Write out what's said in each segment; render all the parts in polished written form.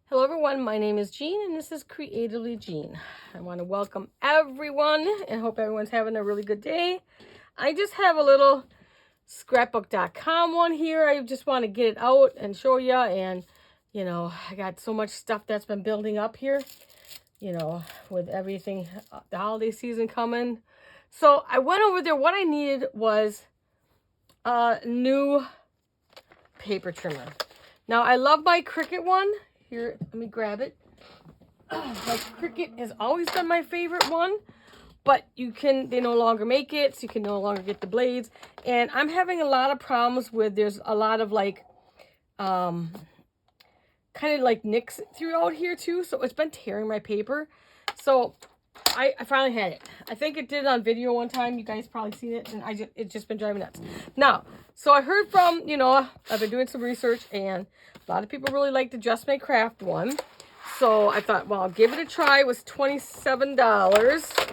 Hello everyone, my name is Jean and this is Creatively Jean. I want to welcome everyone and hope everyone's having a really good day. I just have a little scrapbook.com one here. I just want to get it out and show you, and I got so much stuff that's been building up here, with everything, the holiday season coming. So I went over there. What I needed was a new paper trimmer. Now I love my Cricut one. Here, let me grab it. Like, Cricut has always been my favorite one, but they no longer make it, so you can no longer get the blades. And I'm having a lot of problems with, there's a lot of kind of like nicks throughout here too, so it's been tearing my paper. So I finally had it. I think it did it on video one time. You guys probably seen it, and it's just been driving nuts. Now, so I heard from, I've been doing some research, and a lot of people really like the Just My Craft one. So I thought, well, I'll give it a try. It was $27.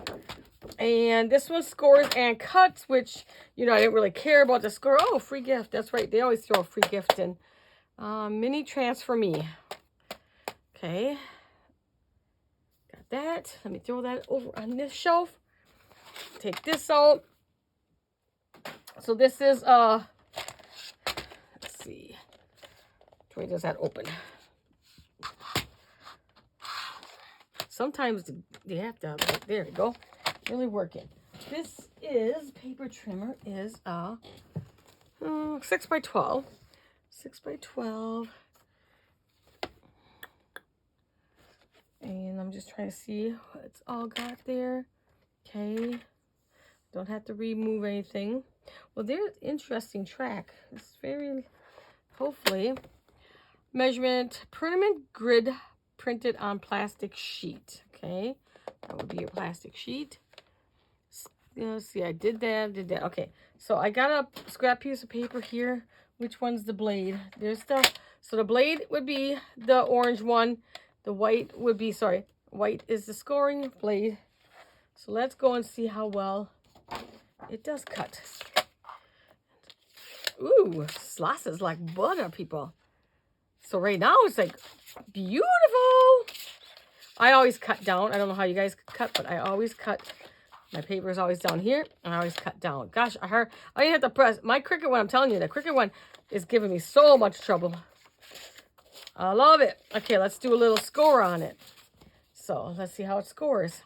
And this one scores and cuts, which, I didn't really care about the score. Oh, free gift. That's right. They always throw a free gift in. Mini Transfer Me. Okay. Got that. Let me throw that over on this shelf. Take this out. So this is, let's see. Which way does that open? Sometimes you have to, there you go. Really working. This is, paper trimmer is 6 by 12. 6 by 12. And I'm just trying to see what it's all got there. Okay. Don't have to remove anything. Well, there's an interesting track. It's very, hopefully, measurement, permanent grid printed on plastic sheet. Okay. That would be your plastic sheet. See, I did that. Okay. So I got a scrap piece of paper here. Which one's the blade? So the blade would be the orange one. The white would be, white is the scoring blade. So let's go and see how well it does cut. Ooh, slices like butter, people. So right now it's like beautiful. I always cut down. I don't know how you guys cut, but I always cut. My paper is always down here, and I always cut down. Gosh, I didn't have to press. My Cricut one, I'm telling you, the Cricut one is giving me so much trouble. I love it. Okay, let's do a little score on it. So let's see how it scores.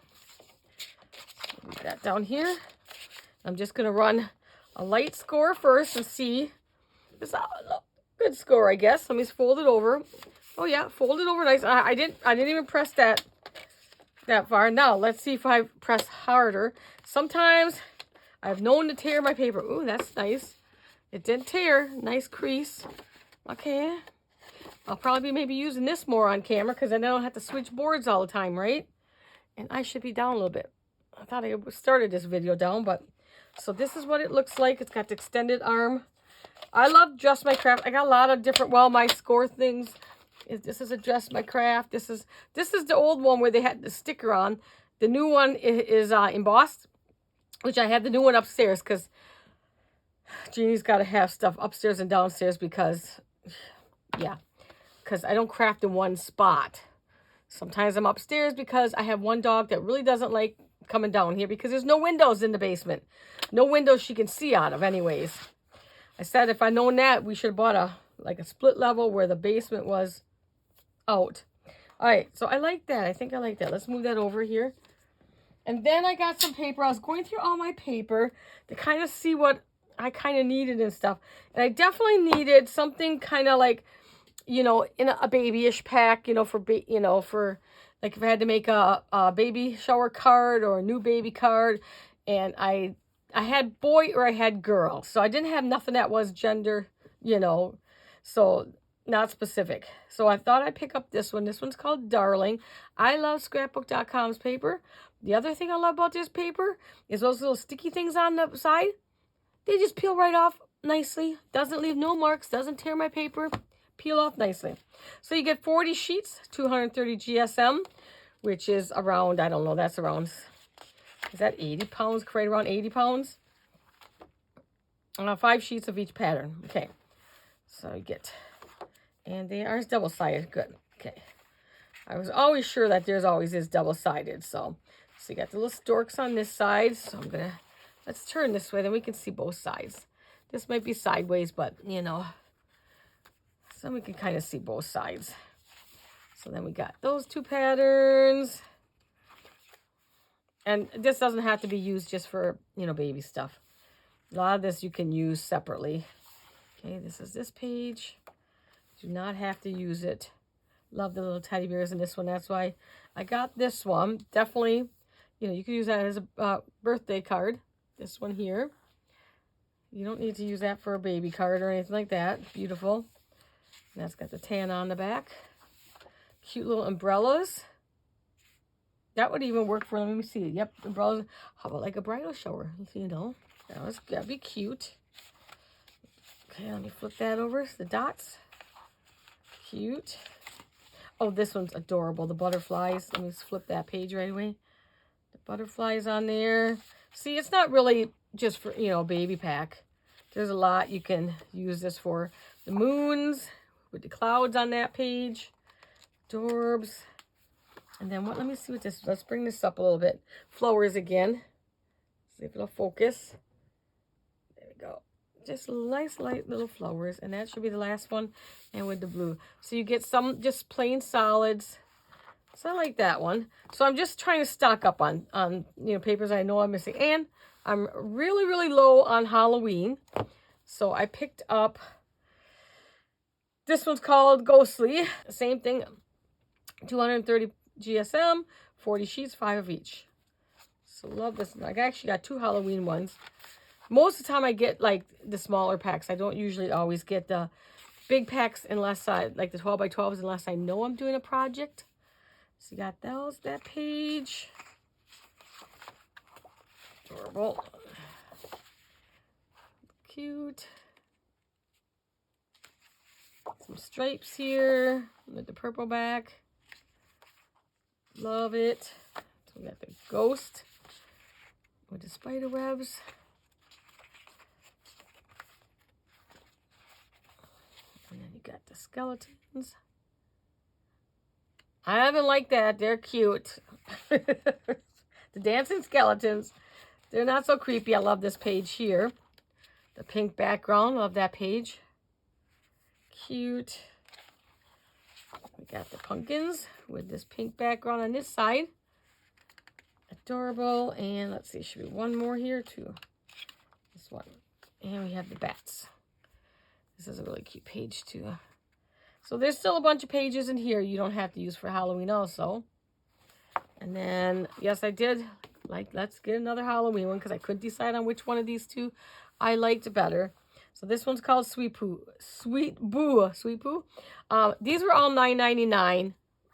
Leave that down here. I'm just going to run a light score first and see. It's a good score, I guess. Let me fold it over. Oh yeah, fold it over nice. I didn't even press that far. Now let's see if I press harder. Sometimes I've known to tear my paper. Ooh, that's nice. It didn't tear. Nice crease. Okay. I'll probably be maybe using this more on camera because then I don't have to switch boards all the time, right? And I should be down a little bit. I thought I started this video down, but so this is what it looks like. It's got the extended arm. I love Just My Craft. I got a lot of different, my score things. This is a Just My Craft. This is the old one where they had the sticker on. The new one is embossed, which I have the new one upstairs because Jeannie's got to have stuff upstairs and downstairs because, yeah, because I don't craft in one spot. Sometimes I'm upstairs because I have one dog that really doesn't like coming down here because there's no windows in the basement. No windows she can see out of anyways. I said if I'd known that, we should have bought a split level where the basement was out. All right, so I like that. I think I like that. Let's move that over here. And then I got some paper. I was going through all my paper to kind of see what I kind of needed and stuff. And I definitely needed something kind of like, in a babyish pack, for like if I had to make a baby shower card or a new baby card. And I had boy or I had girl. So I didn't have nothing that was gender, so not specific. So I thought I'd pick up this one. This one's called Darling. I love scrapbook.com's paper. The other thing I love about this paper is those little sticky things on the side. They just peel right off nicely. Doesn't leave no marks. Doesn't tear my paper. Peel off nicely. So you get 40 sheets, 230 GSM, which is around, I don't know, that's around, is that 80 pounds? Right around 80 pounds. 5 sheets of each pattern. Okay. So you get, and they are double-sided. Good. Okay. I was always sure that there's always is double-sided. So you got the little storks on this side. So I'm gonna, let's turn this way, then we can see both sides. This might be sideways, but you know, so we can kind of see both sides. So then we got those two patterns. And this doesn't have to be used just for, you know, baby stuff. A lot of this you can use separately. Okay, this is this page. Do not have to use it. Love the little teddy bears in this one. That's why I got this one. Definitely, you know, you can use that as a birthday card. This one here. You don't need to use that for a baby card or anything like that. Beautiful. And that's got the tan on the back. Cute little umbrellas. That would even work for, let me see. Yep, umbrellas. How about like a bridal shower? You know, that'd be cute. Okay, let me flip that over. The dots. Cute. Oh, this one's adorable. The butterflies. Let me just flip that page right away. The butterflies on there. See, it's not really just for, you know, baby pack. There's a lot you can use this for. The moons with the clouds on that page. Dorbs. And then what, let me see what this, let's bring this up a little bit. Flowers again. See if it'll focus. There we go. Just nice light little flowers. And that should be the last one. And with the blue. So you get some just plain solids. So I like that one. So I'm just trying to stock up on you know, papers I know I'm missing. And I'm really, really low on Halloween. So I picked up, this one's called Ghostly. Same thing. 230 GSM, 40 sheets, 5 of each. So love this. I actually got 2 Halloween ones. Most of the time I get like the smaller packs. I don't usually always get the big packs unless I, like the 12 by 12s, unless I know I'm doing a project. So you got those, that page. Adorable. Cute. Some stripes here with the purple back. Love it. So we got the ghost with the spider webs. And then you got the skeletons. I haven't liked that. They're cute. The dancing skeletons. They're not so creepy. I love this page here. The pink background. Love that page. Cute. We got the pumpkins with this pink background on this side. Adorable. And let's see, should be one more here too. This one. And we have the bats. This is a really cute page too. So there's still a bunch of pages in here you don't have to use for Halloween also. And then, yes, I did like, let's get another Halloween one because I couldn't decide on which one of these two I liked better. So this one's called Sweet Poo. Sweet Boo. These were all $9.99.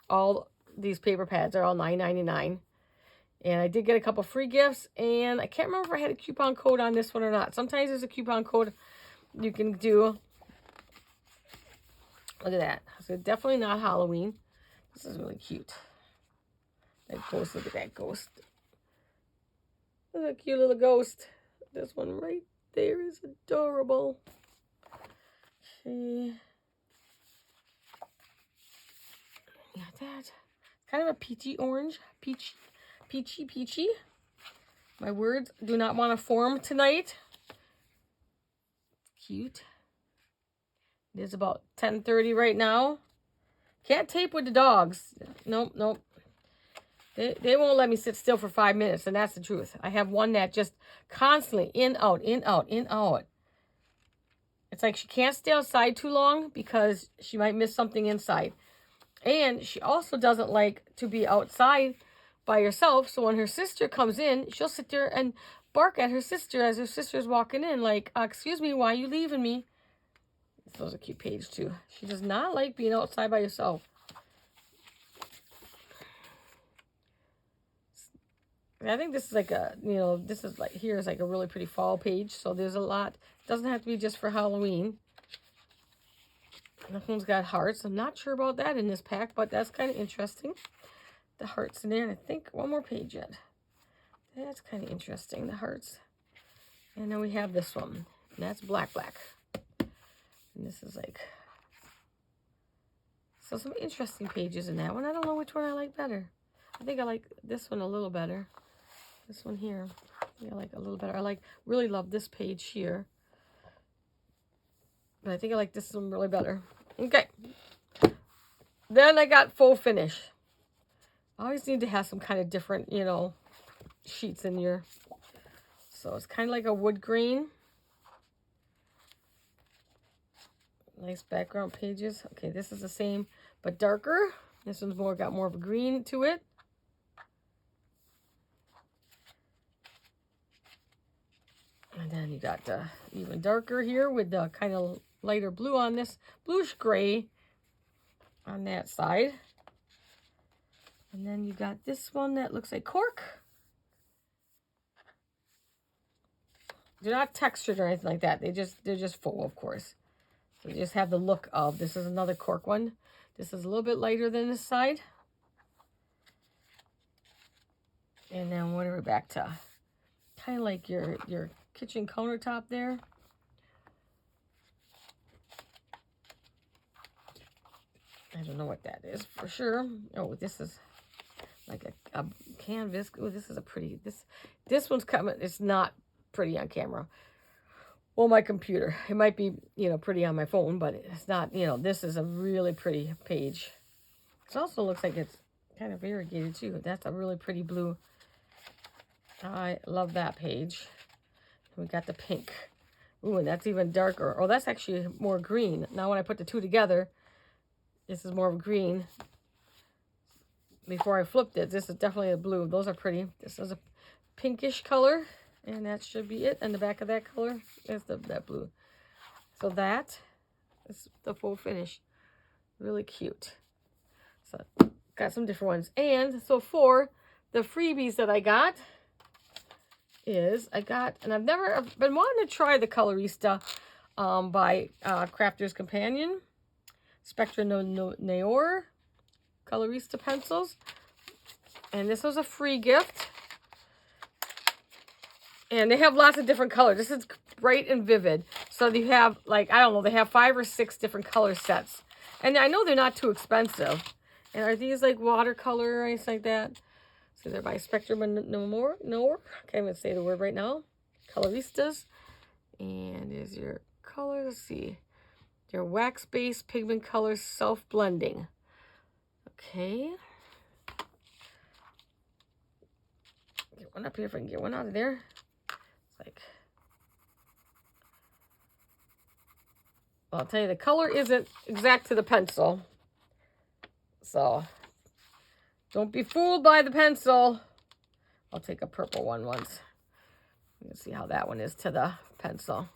All these paper pads are all $9.99. And I did get a couple free gifts. And I can't remember if I had a coupon code on this one or not. Sometimes there's a coupon code you can do. Look at that. So definitely not Halloween. This is really cute. That ghost. Look at that ghost. Look at that cute little ghost. This one right there is adorable. Okay. Got that. Kind of a peachy orange. Peachy. My words do not want to form tonight. Cute. It is about 10:30 right now. Can't tape with the dogs. Nope. They won't let me sit still for 5 minutes, and that's the truth. I have one that just constantly in, out. It's like she can't stay outside too long because she might miss something inside. And she also doesn't like to be outside by herself. So when her sister comes in, she'll sit there and bark at her sister as her sister's walking in. Like, excuse me, why are you leaving me? This was a cute page too. She does not like being outside by herself. I think this is like a, you know, this is like, here is like a really pretty fall page. So there's a lot. It doesn't have to be just for Halloween. This one's got hearts. I'm not sure about that in this pack, but that's kind of interesting. The hearts in there. And I think one more page yet. That's kind of interesting, the hearts. And then we have this one. And that's black. And this is like So some interesting pages in that one. I don't know which one I like better. I think I like this one a little better. This one here, I like a little better. Really love this page here. But I think I like this one really better. Okay. Then I got faux finish. I always need to have some kind of different, you know, sheets in your... So it's kind of like a wood green. Nice background pages. Okay, this is the same, but darker. This one's got more of a green to it. And then you got even darker here with the kind of lighter blue on this, bluish gray on that side. And then you got this one that looks like cork. They're not textured or anything like that. They're just full, of course. So you just have the look of, this is another cork one. This is a little bit lighter than this side. And then what are we back to? Kind of like your kitchen countertop there. I don't know what that is for sure. Oh, this is like a canvas. Oh, this is a pretty, this one's coming. It's not pretty on camera. Well, my computer. It might be, you know, pretty on my phone, but it's not, you know, this is a really pretty page. It also looks like it's kind of variegated too. That's a really pretty blue. I love that page. We got the pink. Ooh, and that's even darker. Oh, that's actually more green. Now when I put the two together, this is more of green. Before I flipped it, this is definitely a blue. Those are pretty. This is a pinkish color, and that should be it. And the back of that color is that blue. So that is the full finish. Really cute. So got some different ones. And so for the freebies that I got, and I've been wanting to try the Colorista by Crafter's Companion. Spectra Noir Colorista pencils. And this was a free gift. And they have lots of different colors. This is bright and vivid. So you have, like, I don't know, they have 5 or 6 different color sets. And I know they're not too expensive. And are these like watercolor or anything like that? So they're by Spectra Noir. Can't even say the word right now. Coloristas. And there's your color. Let's see. They're wax-based pigment colors, self-blending. Okay. Get one up here if I can get one out of there. It's like, well, I'll tell you, the color isn't exact to the pencil. So don't be fooled by the pencil. I'll take a purple one once. Let's see how that one is to the pencil.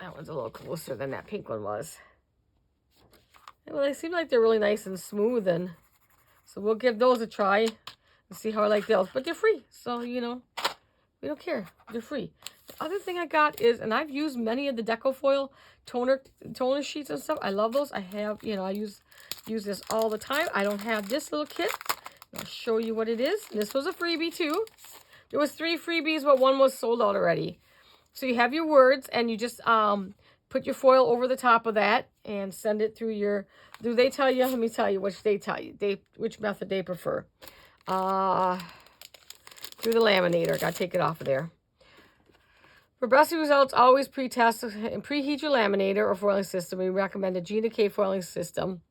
That one's a little closer than that pink one was. Well, they seem like they're really nice and smooth, and so we'll give those a try and see how I like those. But they're free, so, you know, we don't care. They're free. The other thing I got is, and I've used many of the Deco Foil toner sheets and stuff. I love those. I have, you know, I use this all the time. I don't have this little kit. I'll show you what it is. This was a freebie too. There was 3 freebies, but one was sold out already. So you have your words, and you just put your foil over the top of that and send it through your, do they tell you? Let me tell you which they tell you. Which method they prefer. Through the laminator. Gotta take it off of there. For best results, always pre-test and preheat your laminator or foiling system. We recommend a Gina K foiling system.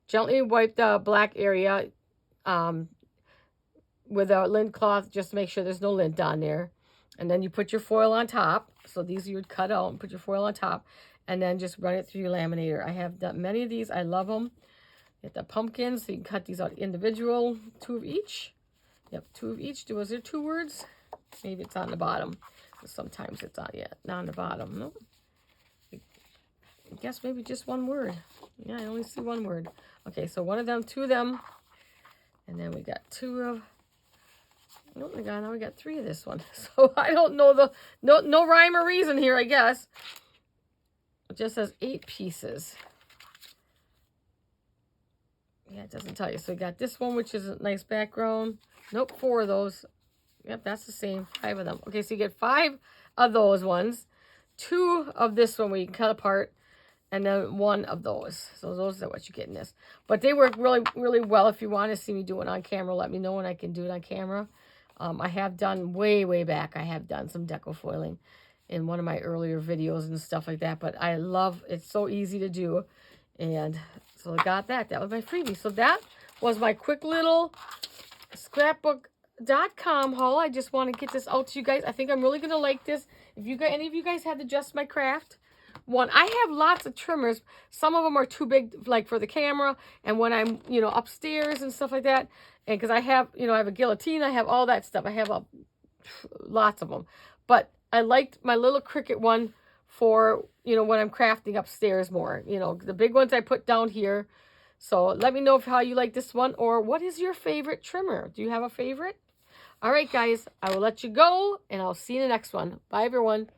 Gently wipe the black area with a lint cloth, just to make sure there's no lint on there. And then you put your foil on top. So these you would cut out and put your foil on top. And then just run it through your laminator. I have done many of these. I love them. Get the pumpkins. So you can cut these out individual. 2 of each. Yep, 2 of each. Was there 2 words? Maybe it's on the bottom. Sometimes it's on, yeah, not on the bottom. Nope. I guess maybe just 1 word. Yeah, I only see 1 word. Okay, so 1 of them, 2 of them. And then we got 2 of... Oh my God, now we got 3 of this one. So I don't know no rhyme or reason here, I guess. It just says 8 pieces. Yeah, it doesn't tell you. So we got this one, which is a nice background. Nope, 4 of those. Yep, that's the same. 5 of them. Okay, so you get 5 of those ones. 2 of this one where you can cut apart. and then one of those. So those are what you get in this. But they work really, really well. If you want to see me do it on camera, let me know when I can do it on camera. I have done way back. I have done some deco foiling in one of my earlier videos and stuff like that. But I love, it's so easy to do. And so I got that. That was my freebie. So that was my quick little scrapbook.com haul. I just want to get this out to you guys. I think I'm really going to like this. If you guys, any of you guys had the Just My Craft one, I have lots of trimmers. Some of them are too big, like for the camera, and when I'm, you know, upstairs and stuff like that. And because I have, you know, I have a guillotine, I have all that stuff. I have lots of them. But I liked my little Cricut one for, you know, when I'm crafting upstairs more. You know, the big ones I put down here. So let me know how you like this one, or what is your favorite trimmer? Do you have a favorite? All right, guys, I will let you go, and I'll see you in the next one. Bye, everyone.